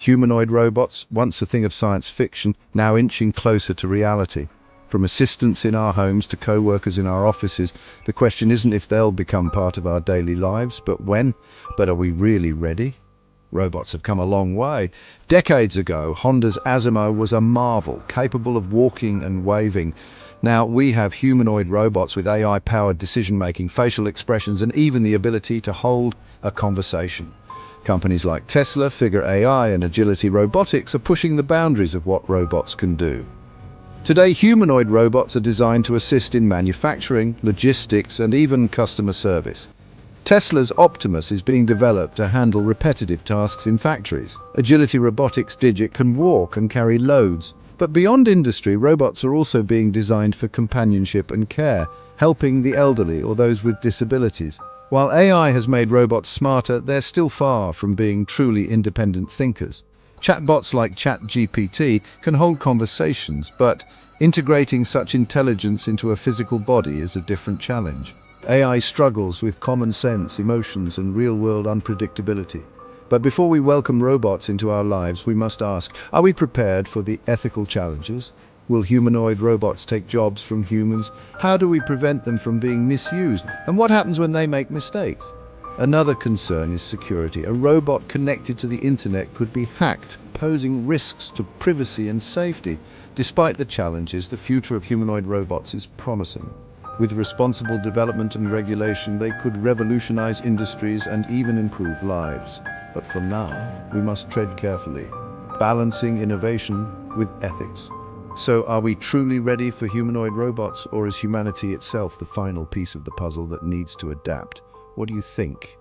Humanoid robots, once a thing of science fiction, now inching closer to reality. From assistants in our homes to co-workers in our offices, the question isn't if they'll become part of our daily lives, but when. But are we really ready? Robots have come a long way. Decades ago, Honda's Asimo was a marvel, capable of walking and waving. Now we have humanoid robots with AI-powered decision-making, facial expressions, and even the ability to hold a conversation. Companies like Tesla, Figure AI, and Agility Robotics are pushing the boundaries of what robots can do. Today, humanoid robots are designed to assist in manufacturing, logistics, and even customer service. Tesla's Optimus is being developed to handle repetitive tasks in factories. Agility Robotics' Digit can walk and carry loads. But beyond industry, robots are also being designed for companionship and care, helping the elderly or those with disabilities. While AI has made robots smarter, they're still far from being truly independent thinkers. Chatbots like ChatGPT can hold conversations, but integrating such intelligence into a physical body is a different challenge. AI struggles with common sense, emotions, and real-world unpredictability. But before we welcome robots into our lives, we must ask, are we prepared for the ethical challenges? Will humanoid robots take jobs from humans? How do we prevent them from being misused? And what happens when they make mistakes? Another concern is security. A robot connected to the internet could be hacked, posing risks to privacy and safety. Despite the challenges, the future of humanoid robots is promising. With responsible development and regulation, they could revolutionize industries and even improve lives. But for now, we must tread carefully, balancing innovation with ethics. So, are we truly ready for humanoid robots, or is humanity itself the final piece of the puzzle that needs to adapt? What do you think?